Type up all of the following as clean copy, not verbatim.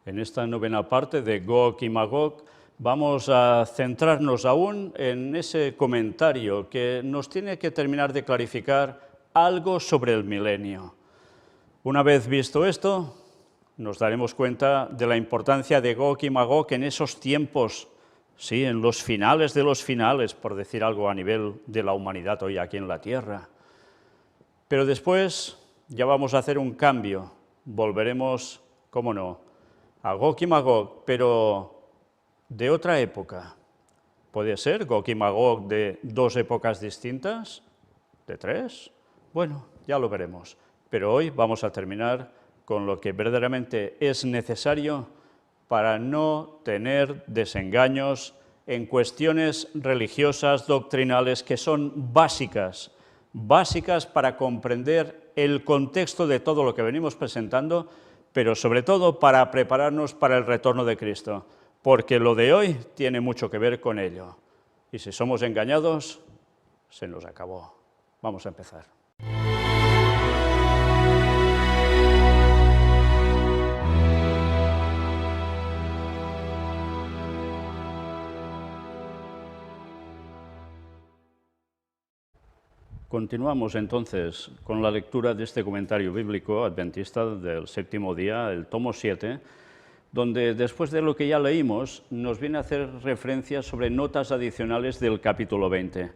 En esta novena parte de Gog y Magog vamos a centrarnos aún en ese comentario que nos tiene que terminar de clarificar algo sobre el milenio. Una vez visto esto, nos daremos cuenta de la importancia de Gog y Magog en esos tiempos, sí, en los finales de los finales, por decir algo a nivel de la humanidad hoy aquí en la Tierra. Pero después ya vamos a hacer un cambio, volveremos, cómo no, a Gog y Magog, pero de otra época. ¿Puede ser Gog y Magog de dos épocas distintas? ¿De tres? Bueno, ya lo veremos. Pero hoy vamos a terminar con lo que verdaderamente es necesario para no tener desengaños en cuestiones religiosas, doctrinales, que son básicas para comprender el contexto de todo lo que venimos presentando, pero sobre todo para prepararnos para el retorno de Cristo, porque lo de hoy tiene mucho que ver con ello. Y si somos engañados, se nos acabó. Vamos a empezar. Continuamos entonces con la lectura de este comentario bíblico adventista del séptimo día, el tomo 7, donde después de lo que ya leímos nos viene a hacer referencia sobre notas adicionales del capítulo 20.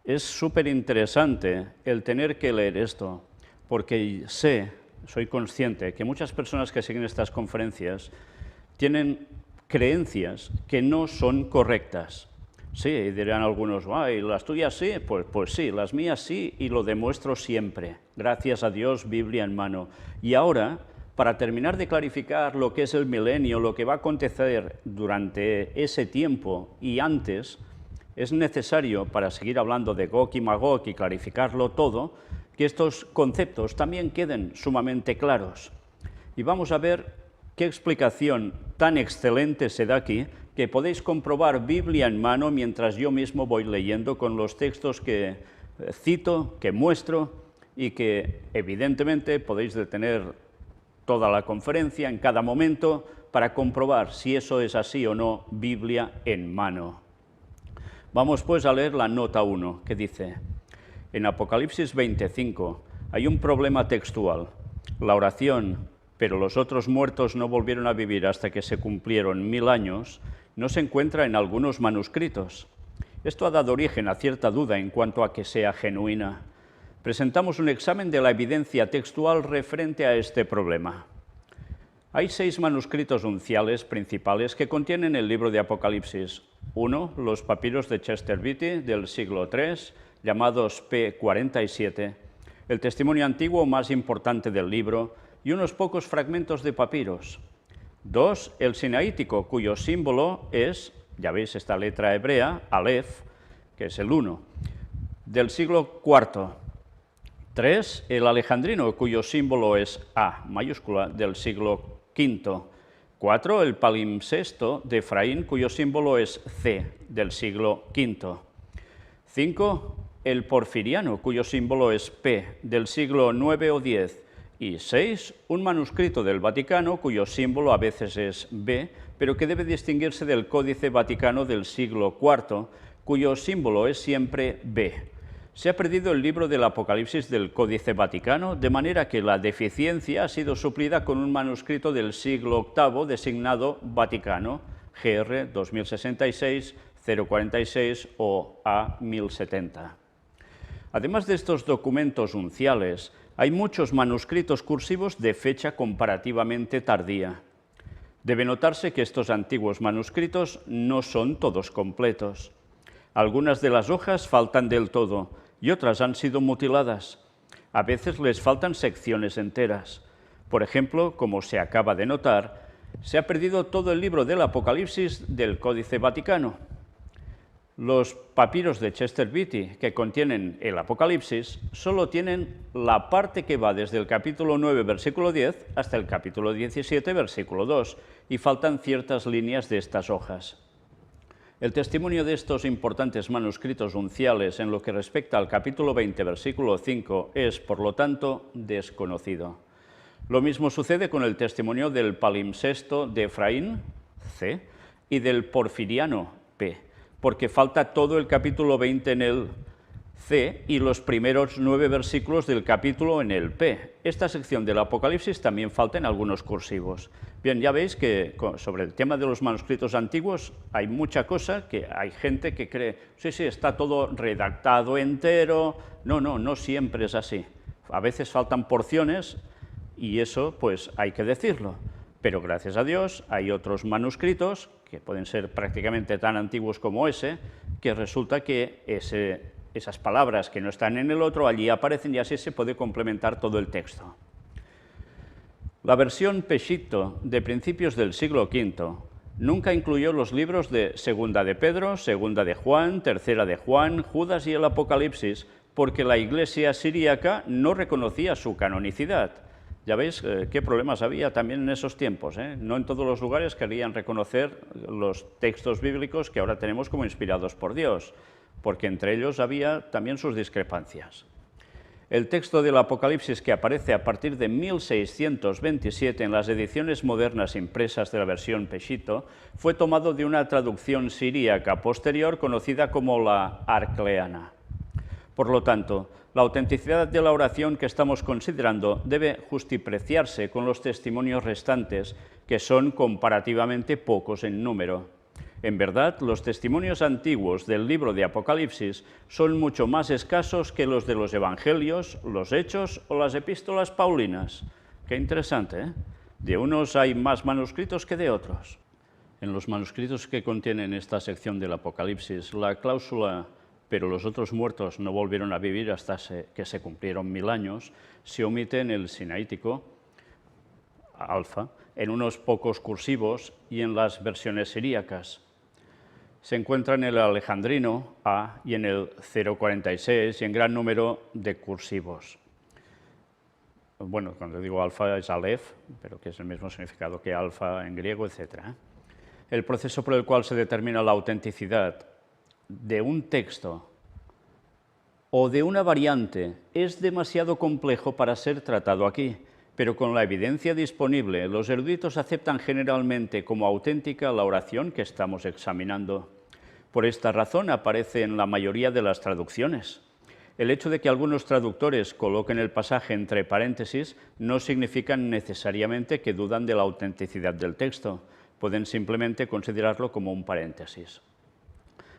Es súper interesante el tener que leer esto, porque soy consciente que muchas personas que siguen estas conferencias tienen creencias que no son correctas. Sí, dirán algunos, ¿y las tuyas sí? Pues sí, las mías sí, y lo demuestro siempre. Gracias a Dios, Biblia en mano. Y ahora, para terminar de clarificar lo que es el milenio, lo que va a acontecer durante ese tiempo y antes, es necesario, para seguir hablando de Gog y Magog y clarificarlo todo, que estos conceptos también queden sumamente claros. Y vamos a ver qué explicación tan excelente se da aquí, que podéis comprobar Biblia en mano mientras yo mismo voy leyendo con los textos que cito, que muestro y que evidentemente podéis detener toda la conferencia en cada momento para comprobar si eso es así o no, Biblia en mano. Vamos pues a leer la nota 1 que dice: en Apocalipsis 25 hay un problema textual. La oración, pero los otros muertos no volvieron a vivir hasta que se cumplieron 1000 años, no se encuentra en algunos manuscritos. Esto ha dado origen a cierta duda en cuanto a que sea genuina. Presentamos un examen de la evidencia textual referente a este problema. Hay 6 manuscritos unciales principales que contienen el libro de Apocalipsis. 1, los papiros de Chester Beatty del siglo III, llamados P47, el testimonio antiguo más importante del libro, y unos pocos fragmentos de papiros. 2, el sinaítico, cuyo símbolo es, ya veis esta letra hebrea, Aleph, que es el 1, del siglo IV. 3, el alejandrino, cuyo símbolo es A mayúscula, del siglo V. 4, el palimpsesto de Efraín, cuyo símbolo es C, del siglo V. 5, el porfiriano, cuyo símbolo es P, del siglo IX o X. Y 6, un manuscrito del Vaticano, cuyo símbolo a veces es B, pero que debe distinguirse del Códice Vaticano del siglo IV, cuyo símbolo es siempre B. Se ha perdido el libro del Apocalipsis del Códice Vaticano, de manera que la deficiencia ha sido suplida con un manuscrito del siglo VIII designado Vaticano, GR 2066, 046 o A 1070. Además de estos documentos unciales, hay muchos manuscritos cursivos de fecha comparativamente tardía. Debe notarse que estos antiguos manuscritos no son todos completos. Algunas de las hojas faltan del todo y otras han sido mutiladas. A veces les faltan secciones enteras. Por ejemplo, como se acaba de notar, se ha perdido todo el libro del Apocalipsis del Códice Vaticano. Los papiros de Chester Beatty, que contienen el Apocalipsis, solo tienen la parte que va desde el capítulo 9, versículo 10, hasta el capítulo 17, versículo 2, y faltan ciertas líneas de estas hojas. El testimonio de estos importantes manuscritos unciales en lo que respecta al capítulo 20, versículo 5, es, por lo tanto, desconocido. Lo mismo sucede con el testimonio del palimpsesto de Efraín, C, y del porfiriano, P, porque falta todo el capítulo 20 en el C y los primeros 9 versículos del capítulo en el P. Esta sección del Apocalipsis también falta en algunos cursivos. Bien, ya veis que sobre el tema de los manuscritos antiguos hay mucha cosa que hay gente que cree, sí, está todo redactado entero. No siempre es así. A veces faltan porciones y eso pues hay que decirlo. Pero gracias a Dios hay otros manuscritos, que pueden ser prácticamente tan antiguos como ese, que resulta que esas palabras que no están en el otro allí aparecen y así se puede complementar todo el texto. La versión Peshitta de principios del siglo V nunca incluyó los libros de Segunda de Pedro, Segunda de Juan, Tercera de Juan, Judas y el Apocalipsis, porque la Iglesia siríaca no reconocía su canonicidad. Ya veis qué problemas había también en esos tiempos, ¿eh? No en todos los lugares querían reconocer los textos bíblicos que ahora tenemos como inspirados por Dios, porque entre ellos había también sus discrepancias. El texto del Apocalipsis que aparece a partir de 1627 en las ediciones modernas impresas de la versión Peshitta fue tomado de una traducción siríaca posterior conocida como la Arcleana. Por lo tanto, la autenticidad de la oración que estamos considerando debe justipreciarse con los testimonios restantes, que son comparativamente pocos en número. En verdad, los testimonios antiguos del libro de Apocalipsis son mucho más escasos que los de los Evangelios, los Hechos o las epístolas paulinas. Qué interesante, ¿eh? De unos hay más manuscritos que de otros. En los manuscritos que contienen esta sección del Apocalipsis, la cláusula «pero los otros muertos no volvieron a vivir hasta que se cumplieron 1000 años», se omite en el sinaítico, alfa, en unos pocos cursivos y en las versiones siríacas. Se encuentra en el alejandrino A y en el 046 y en gran número de cursivos. Bueno, cuando digo alfa es alef, pero que es el mismo significado que alfa en griego, etc. El proceso por el cual se determina la autenticidad de un texto o de una variante es demasiado complejo para ser tratado aquí, pero con la evidencia disponible, los eruditos aceptan generalmente como auténtica la oración que estamos examinando. Por esta razón aparece en la mayoría de las traducciones. El hecho de que algunos traductores coloquen el pasaje entre paréntesis no significa necesariamente que dudan de la autenticidad del texto. Pueden simplemente considerarlo como un paréntesis.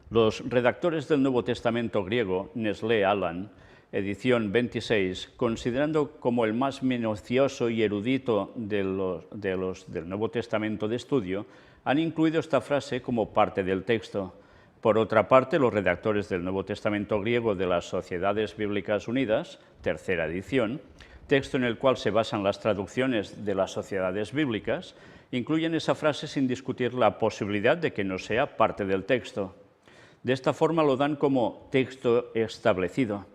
Los redactores del Nuevo Testamento griego, Nestlé Aland, edición 26, considerando como el más minucioso y erudito del Nuevo Testamento de estudio, han incluido esta frase como parte del texto. Por otra parte, los redactores del Nuevo Testamento griego de las Sociedades Bíblicas Unidas, tercera edición, texto en el cual se basan las traducciones de las sociedades bíblicas, incluyen esa frase sin discutir la posibilidad de que no sea parte del texto. De esta forma lo dan como texto establecido,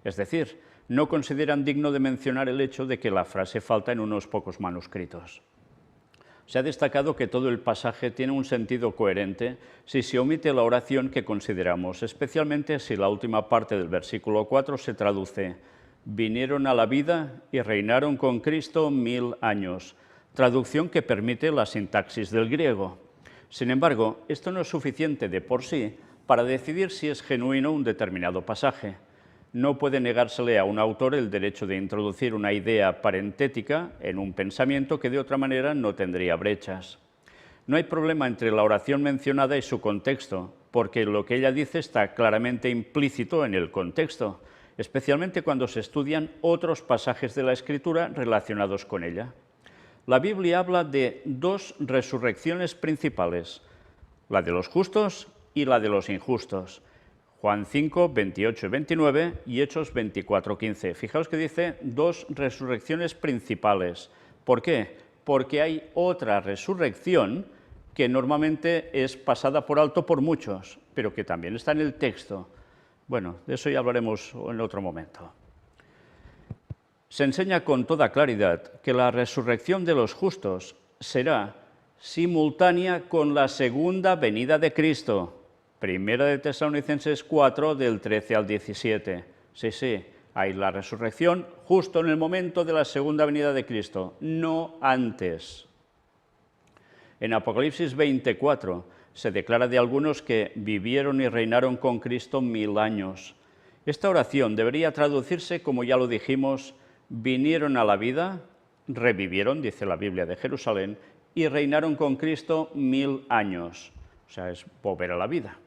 es decir, no consideran digno de mencionar el hecho de que la frase falta en unos pocos manuscritos. Se ha destacado que todo el pasaje tiene un sentido coherente si se omite la oración que consideramos, especialmente si la última parte del versículo 4 se traduce «vinieron a la vida y reinaron con Cristo 1000 años», traducción que permite la sintaxis del griego. Sin embargo, esto no es suficiente de por sí para decidir si es genuino un determinado pasaje. No puede negársele a un autor el derecho de introducir una idea parentética en un pensamiento que de otra manera no tendría brechas. No hay problema entre la oración mencionada y su contexto, porque lo que ella dice está claramente implícito en el contexto, especialmente cuando se estudian otros pasajes de la Escritura relacionados con ella. La Biblia habla de dos resurrecciones principales, la de los justos y la de los injustos. Juan 5, 28 y 29 y Hechos 24, 15. Fijaos que dice dos resurrecciones principales. ¿Por qué? Porque hay otra resurrección que normalmente es pasada por alto por muchos, pero que también está en el texto. Bueno, de eso ya hablaremos en otro momento. Se enseña con toda claridad que la resurrección de los justos será simultánea con la segunda venida de Cristo. Primera de Tesalonicenses 4, del 13 al 17. Sí, Hay la resurrección justo en el momento de la segunda venida de Cristo, no antes. En Apocalipsis 24 se declara de algunos que vivieron y reinaron con Cristo 1000 años. Esta oración debería traducirse, como ya lo dijimos, vinieron a la vida, revivieron, dice la Biblia de Jerusalén, y reinaron con Cristo 1000 años. O sea, es volver a la vida.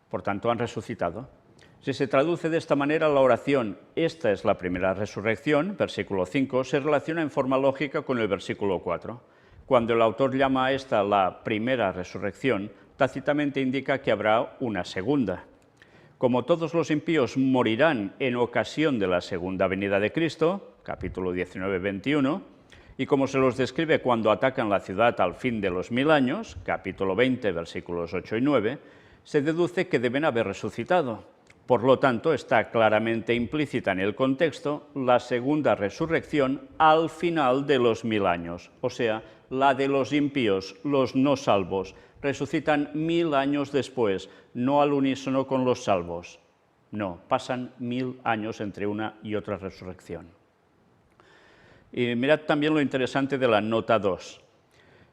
Por tanto, han resucitado. Si se traduce de esta manera la oración, esta es la primera resurrección, versículo 5, se relaciona en forma lógica con el versículo 4. Cuando el autor llama a esta la primera resurrección, tácitamente indica que habrá una segunda. Como todos los impíos morirán en ocasión de la segunda venida de Cristo, capítulo 19, 21, y como se los describe cuando atacan la ciudad al fin de los 1000 años, capítulo 20, versículos 8 y 9, se deduce que deben haber resucitado. Por lo tanto, está claramente implícita en el contexto la segunda resurrección al final de los 1000 años, o sea, la de los impíos, los no salvos, resucitan 1000 años después, no al unísono con los salvos. No, pasan 1000 años entre una y otra resurrección. Y mirad también lo interesante de la nota 2.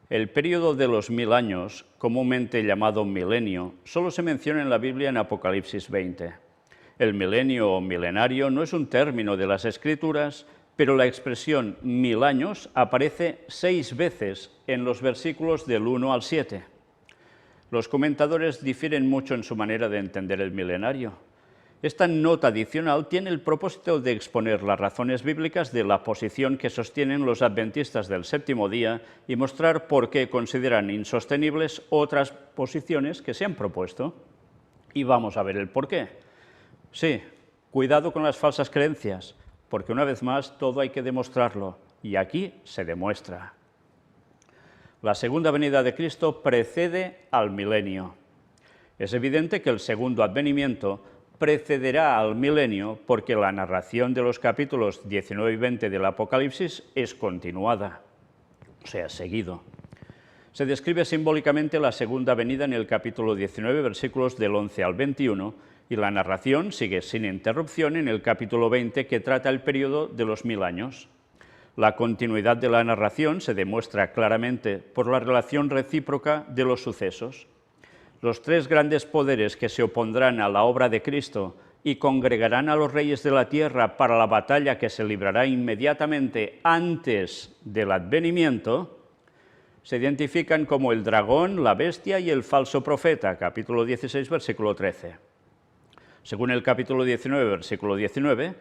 El período de los 1000 años, comúnmente llamado milenio, solo se menciona en la Biblia en Apocalipsis 20. El milenio o milenario no es un término de las Escrituras, pero la expresión 1000 años aparece 6 veces en los versículos del 1 al 7. Los comentadores difieren mucho en su manera de entender el milenario. Esta nota adicional tiene el propósito de exponer las razones bíblicas de la posición que sostienen los adventistas del séptimo día y mostrar por qué consideran insostenibles otras posiciones que se han propuesto. Y vamos a ver el por qué. Sí, cuidado con las falsas creencias, porque una vez más todo hay que demostrarlo, y aquí se demuestra. La segunda venida de Cristo precede al milenio. Es evidente que el segundo advenimiento precederá al milenio porque la narración de los capítulos 19 y 20 del Apocalipsis es continuada, o sea, seguido. Se describe simbólicamente la segunda venida en el capítulo 19, versículos del 11 al 21, y la narración sigue sin interrupción en el capítulo 20, que trata el periodo de los 1000 años. La continuidad de la narración se demuestra claramente por la relación recíproca de los sucesos. Los 3 grandes poderes que se opondrán a la obra de Cristo y congregarán a los reyes de la tierra para la batalla que se librará inmediatamente antes del advenimiento, se identifican como el dragón, la bestia y el falso profeta, capítulo 16, versículo 13. Según el capítulo 19, versículo 19,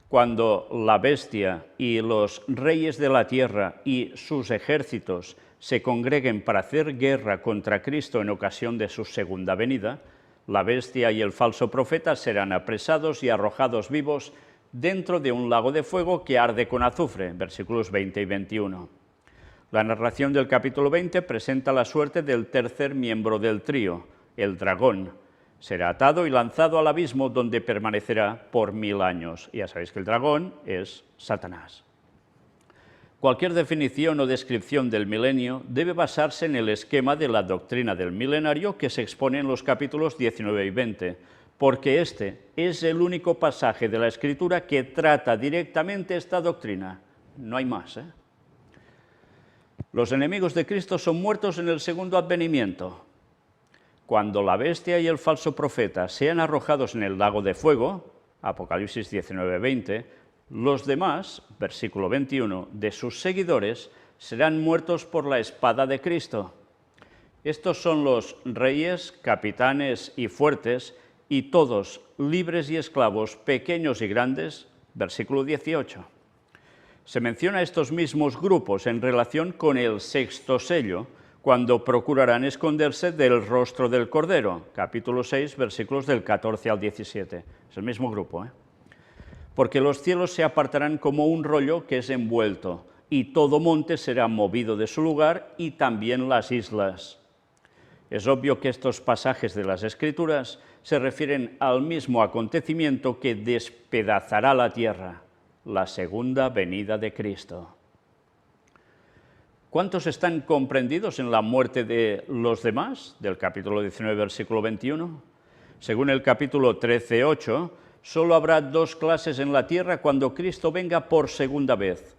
cuando la bestia y los reyes de la tierra y sus ejércitos se congreguen para hacer guerra contra Cristo en ocasión de su segunda venida, la bestia y el falso profeta serán apresados y arrojados vivos dentro de un lago de fuego que arde con azufre, versículos 20 y 21. La narración del capítulo 20 presenta la suerte del tercer miembro del trío, el dragón. Será atado y lanzado al abismo donde permanecerá por 1000 años. Ya sabéis que el dragón es Satanás. Cualquier definición o descripción del milenio debe basarse en el esquema de la doctrina del milenario que se expone en los capítulos 19 y 20, porque este es el único pasaje de la Escritura que trata directamente esta doctrina. No hay más, Los enemigos de Cristo son muertos en el segundo advenimiento. Cuando la bestia y el falso profeta sean arrojados en el lago de fuego, Apocalipsis 19, 20, los demás, versículo 21, de sus seguidores serán muertos por la espada de Cristo. Estos son los reyes, capitanes y fuertes, y todos, libres y esclavos, pequeños y grandes, versículo 18. Se menciona a estos mismos grupos en relación con el sexto sello, cuando procurarán esconderse del rostro del Cordero, capítulo 6, versículos del 14 al 17. Es el mismo grupo, Porque los cielos se apartarán como un rollo que es envuelto, y todo monte será movido de su lugar, y también las islas. Es obvio que estos pasajes de las Escrituras se refieren al mismo acontecimiento que despedazará la tierra, la segunda venida de Cristo. ¿Cuántos están comprendidos en la muerte de los demás? Del capítulo 19, versículo 21. Según el capítulo 13, 8, Solo habrá dos clases en la tierra cuando Cristo venga por segunda vez.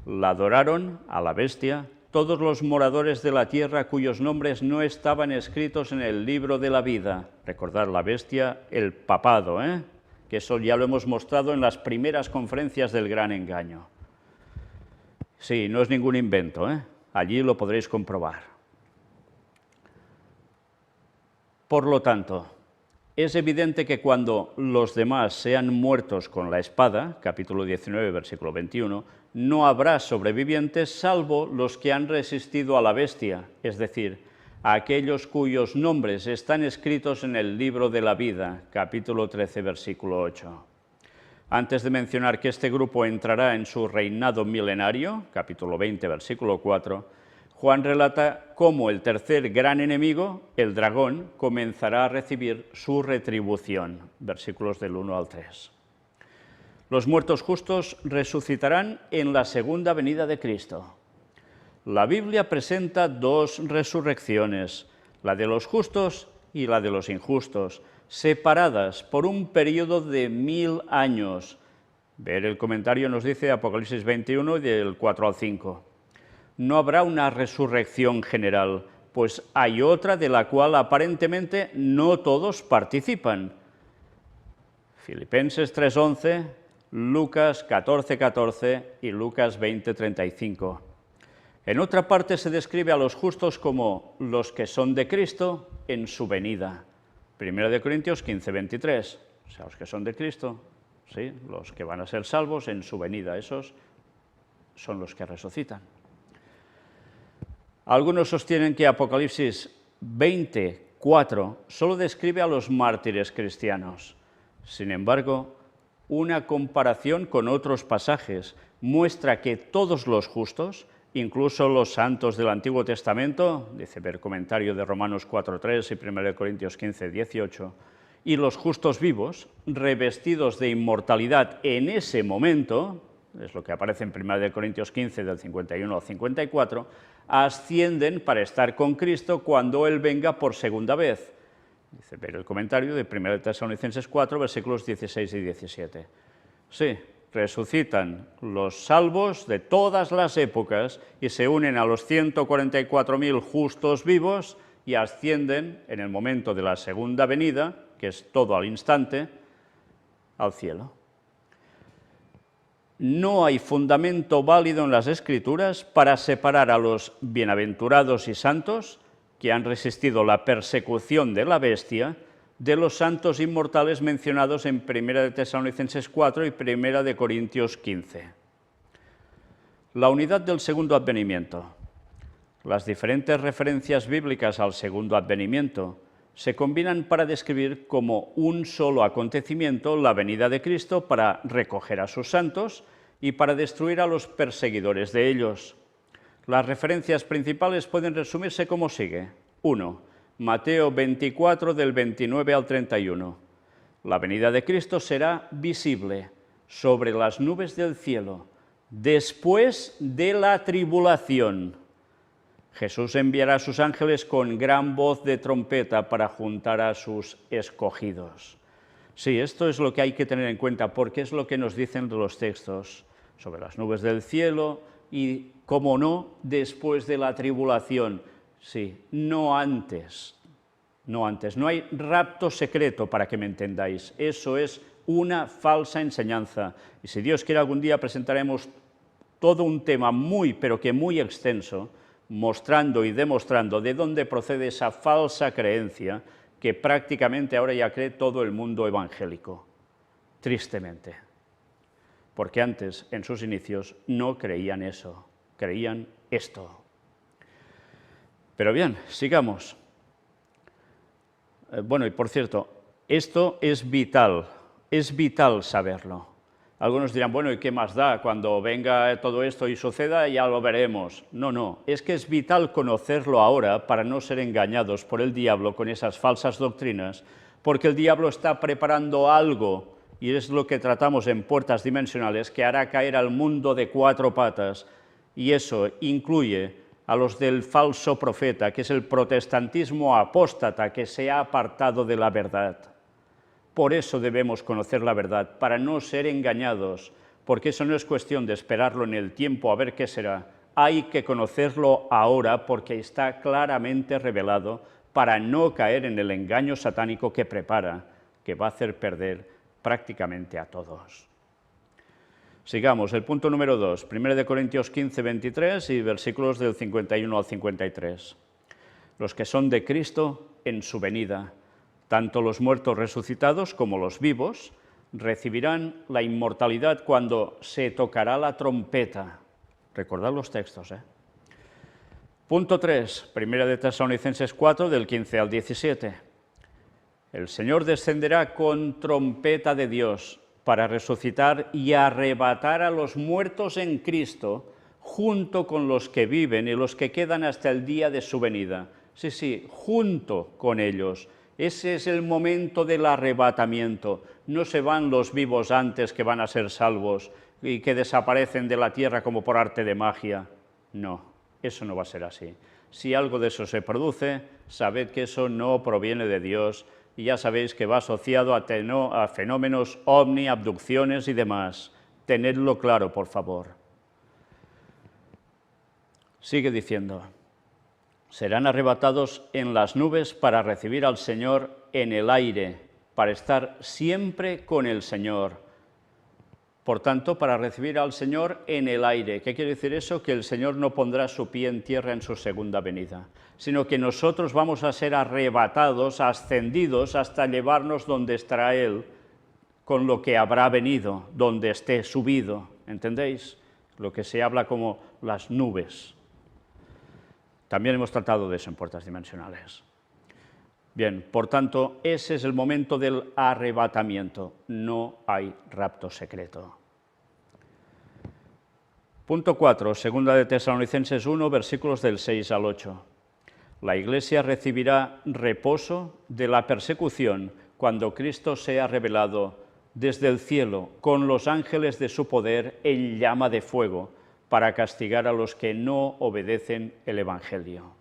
La adoraron a la bestia todos los moradores de la tierra cuyos nombres no estaban escritos en el libro de la vida. Recordad, la bestia, el papado, que eso ya lo hemos mostrado en las primeras conferencias del Gran Engaño. Sí, no es ningún invento, allí lo podréis comprobar. Por lo tanto, es evidente que cuando los demás sean muertos con la espada, capítulo 19, versículo 21, no habrá sobrevivientes salvo los que han resistido a la bestia, es decir, a aquellos cuyos nombres están escritos en el libro de la vida, capítulo 13, versículo 8. Antes de mencionar que este grupo entrará en su reinado milenario, capítulo 20, versículo 4, Juan relata cómo el tercer gran enemigo, el dragón, comenzará a recibir su retribución, versículos del 1 al 3. Los muertos justos resucitarán en la segunda venida de Cristo. La Biblia presenta dos resurrecciones, la de los justos y la de los injustos, separadas por un periodo de 1000 años. Ver el comentario nos dice Apocalipsis 21, del 4 al 5. No habrá una resurrección general, pues hay otra de la cual aparentemente no todos participan. Filipenses 3:11, Lucas 14:14 y Lucas 20:35. En otra parte se describe a los justos como los que son de Cristo en su venida. 1 Corintios 15:23, o sea, los que son de Cristo, ¿sí? Los que van a ser salvos en su venida, esos son los que resucitan. Algunos sostienen que Apocalipsis 20:4 solo describe a los mártires cristianos. Sin embargo, una comparación con otros pasajes muestra que todos los justos, incluso los santos del Antiguo Testamento, dice ver comentario de Romanos 4:3 y 1 Corintios 15:18, y los justos vivos, revestidos de inmortalidad en ese momento, es lo que aparece en 1 Corintios 15, del 51 al 54, ascienden para estar con Cristo cuando Él venga por segunda vez. Dice ver el comentario de 1 Tesalonicenses 4, versículos 16 y 17. Sí, resucitan los salvos de todas las épocas y se unen a los 144.000 justos vivos y ascienden en el momento de la segunda venida, que es todo al instante, al cielo. No hay fundamento válido en las Escrituras para separar a los bienaventurados y santos que han resistido la persecución de la bestia de los santos inmortales mencionados en 1 Tesalonicenses 4 y 1 Corintios 15. La unidad del segundo advenimiento. Las diferentes referencias bíblicas al segundo advenimiento se combinan para describir como un solo acontecimiento la venida de Cristo para recoger a sus santos y para destruir a los perseguidores de ellos. Las referencias principales pueden resumirse como sigue. 1. Mateo 24, del 29 al 31. La venida de Cristo será visible sobre las nubes del cielo, después de la tribulación. Jesús enviará a sus ángeles con gran voz de trompeta para juntar a sus escogidos. Sí, esto es lo que hay que tener en cuenta, porque es lo que nos dicen los textos sobre las nubes del cielo y, como no, después de la tribulación. Sí, no antes. No antes. No hay rapto secreto, para que me entendáis. Eso es una falsa enseñanza. Y si Dios quiere, algún día presentaremos todo un tema muy, pero que muy extenso, mostrando y demostrando de dónde procede esa falsa creencia que prácticamente ahora ya cree todo el mundo evangélico, tristemente. Porque antes, en sus inicios, no creían eso, creían esto. Pero bien, sigamos. Bueno, y por cierto, esto es vital saberlo. Algunos dirán, bueno, ¿y qué más da? Cuando venga todo esto y suceda, ya lo veremos. No, es que es vital conocerlo ahora para no ser engañados por el diablo con esas falsas doctrinas, porque el diablo está preparando algo, y es lo que tratamos en Puertas Dimensionales, que hará caer al mundo de cuatro patas, y eso incluye a los del falso profeta, que es el protestantismo apóstata que se ha apartado de la verdad. Por eso debemos conocer la verdad, para no ser engañados, porque eso no es cuestión de esperarlo en el tiempo a ver qué será. Hay que conocerlo ahora porque está claramente revelado para no caer en el engaño satánico que prepara, que va a hacer perder prácticamente a todos. Sigamos, el punto número 2, 1 Corintios 15, 23 y versículos del 51 al 53. Los que son de Cristo en su venida, tanto los muertos resucitados como los vivos, recibirán la inmortalidad cuando se tocará la trompeta. Recordad los textos, ¿eh? Punto 3, 1 Tesalonicenses 4, del 15 al 17. El Señor descenderá con trompeta de Dios para resucitar y arrebatar a los muertos en Cristo, junto con los que viven y los que quedan hasta el día de su venida. Sí, junto con ellos. Ese es el momento del arrebatamiento. No se van los vivos antes que van a ser salvos y que desaparecen de la tierra como por arte de magia. No, eso no va a ser así. Si algo de eso se produce, sabed que eso no proviene de Dios y ya sabéis que va asociado a fenómenos ovni, abducciones y demás. Tenedlo claro, por favor. Sigue diciendo: serán arrebatados en las nubes para recibir al Señor en el aire, para estar siempre con el Señor. Por tanto, para recibir al Señor en el aire. ¿Qué quiere decir eso? Que el Señor no pondrá su pie en tierra en su segunda venida, sino que nosotros vamos a ser arrebatados, ascendidos, hasta llevarnos donde estará Él, con lo que habrá venido, donde esté subido. ¿Entendéis? Lo que se habla como las nubes. También hemos tratado de eso en Puertas Dimensionales. Bien, por tanto, ese es el momento del arrebatamiento. No hay rapto secreto. Punto 4, 2 Tesalonicenses 1, versículos del 6 al 8. La Iglesia recibirá reposo de la persecución cuando Cristo sea revelado desde el cielo con los ángeles de su poder en llama de fuego para castigar a los que no obedecen el Evangelio.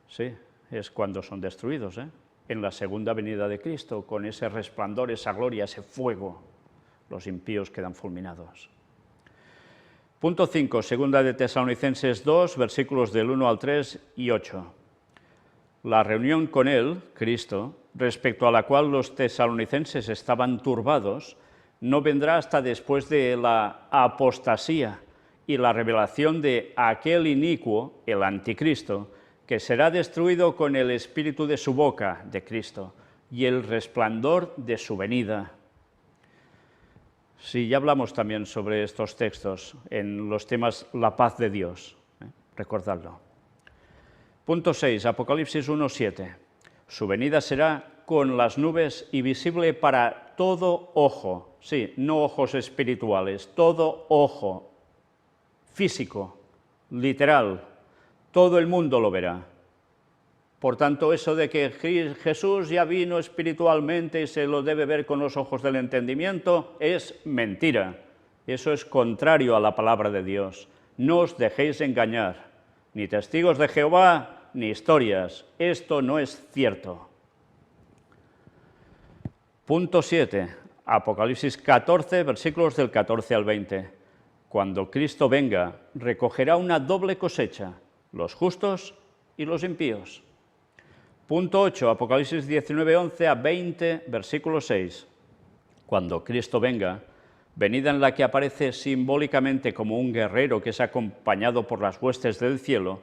Sí, es cuando son destruidos, en la segunda venida de Cristo, con ese resplandor, esa gloria, ese fuego, los impíos quedan fulminados. Punto 5, 2 Tesalonicenses 2, versículos del 1 al 3 y 8. La reunión con Él, Cristo, respecto a la cual los tesalonicenses estaban turbados, no vendrá hasta después de la apostasía y la revelación de aquel inicuo, el anticristo, que será destruido con el espíritu de su boca, de Cristo, y el resplandor de su venida. Sí, ya hablamos también sobre estos textos en los temas la paz de Dios, recordadlo. Punto 6, Apocalipsis 1, 7. Su venida será con las nubes y visible para todo ojo, sí, no ojos espirituales, todo ojo, físico, literal, todo el mundo lo verá. Por tanto, eso de que Jesús ya vino espiritualmente y se lo debe ver con los ojos del entendimiento es mentira. Eso es contrario a la palabra de Dios. No os dejéis engañar, ni testigos de Jehová, ni historias. Esto no es cierto. Punto 7, Apocalipsis 14, versículos del 14 al 20. Cuando Cristo venga, recogerá una doble cosecha, los justos y los impíos. Punto 8, Apocalipsis 19, 11 a 20, versículo 6. Cuando Cristo venga, venida en la que aparece simbólicamente como un guerrero que es acompañado por las huestes del cielo,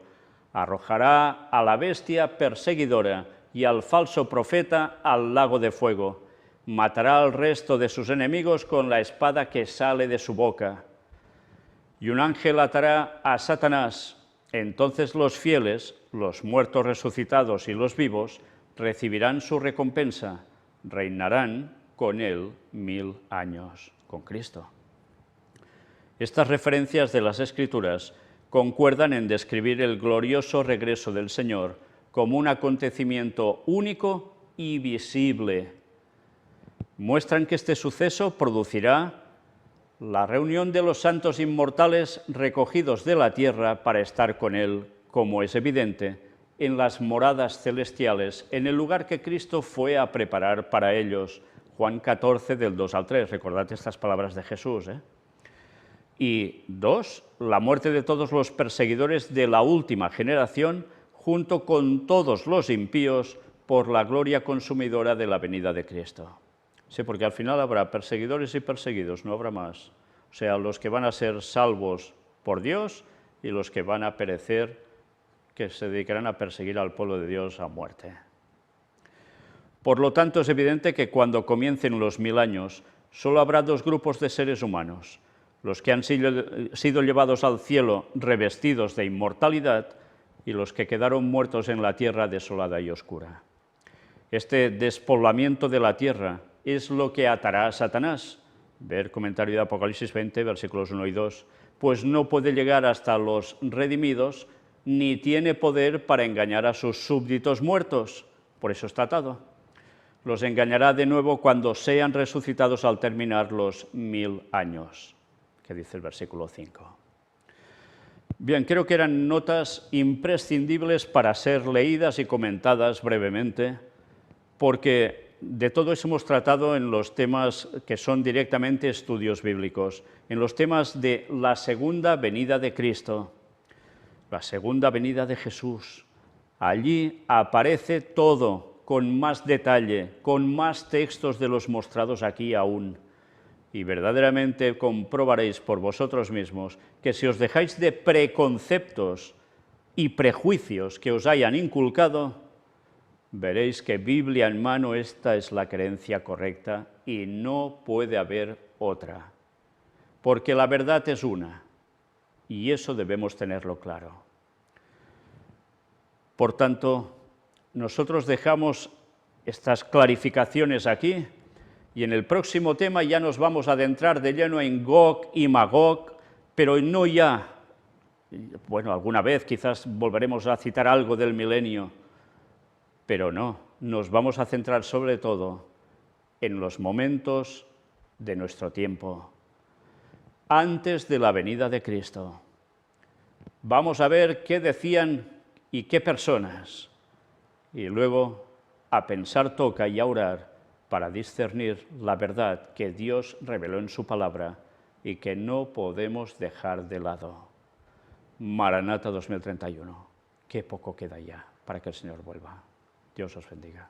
arrojará a la bestia perseguidora y al falso profeta al lago de fuego. Matará al resto de sus enemigos con la espada que sale de su boca. Y un ángel atará a Satanás. Entonces los fieles, los muertos resucitados y los vivos, recibirán su recompensa, reinarán con él 1000 años, con Cristo. Estas referencias de las Escrituras concuerdan en describir el glorioso regreso del Señor como un acontecimiento único y visible. Muestran que este suceso producirá la reunión de los santos inmortales recogidos de la tierra para estar con Él, como es evidente, en las moradas celestiales, en el lugar que Cristo fue a preparar para ellos. Juan 14, del 2 al 3, recordad estas palabras de Jesús, ¿eh? Y 2, la muerte de todos los perseguidores de la última generación, junto con todos los impíos, por la gloria consumidora de la venida de Cristo. Sí, porque al final habrá perseguidores y perseguidos, no habrá más. O sea, los que van a ser salvos por Dios y los que van a perecer, que se dedicarán a perseguir al pueblo de Dios a muerte. Por lo tanto, es evidente que cuando comiencen los 1000 años, solo habrá dos grupos de seres humanos: los que han sido llevados al cielo revestidos de inmortalidad y los que quedaron muertos en la tierra desolada y oscura. Este despoblamiento de la tierra es lo que atará a Satanás. Ver comentario de Apocalipsis 20, versículos 1 y 2. Pues no puede llegar hasta los redimidos, ni tiene poder para engañar a sus súbditos muertos. Por eso está atado. Los engañará de nuevo cuando sean resucitados al terminar los 1000 años, que dice el versículo 5. Bien, creo que eran notas imprescindibles para ser leídas y comentadas brevemente, porque de todo eso hemos tratado en los temas que son directamente estudios bíblicos, en los temas de la segunda venida de Cristo, la segunda venida de Jesús. Allí aparece todo con más detalle, con más textos de los mostrados aquí aún. Y verdaderamente comprobaréis por vosotros mismos que si os dejáis de preconceptos y prejuicios que os hayan inculcado, veréis que Biblia en mano esta es la creencia correcta y no puede haber otra. Porque la verdad es una, y eso debemos tenerlo claro. Por tanto, nosotros dejamos estas clarificaciones aquí, y en el próximo tema ya nos vamos a adentrar de lleno en Gog y Magog, pero no ya, bueno, alguna vez quizás volveremos a citar algo del milenio, pero no, nos vamos a centrar sobre todo en los momentos de nuestro tiempo, antes de la venida de Cristo. Vamos a ver qué decían y qué personas, y luego a pensar toca y a orar para discernir la verdad que Dios reveló en su palabra y que no podemos dejar de lado. Maranata 2031. Qué poco queda ya para que el Señor vuelva. Dios os bendiga.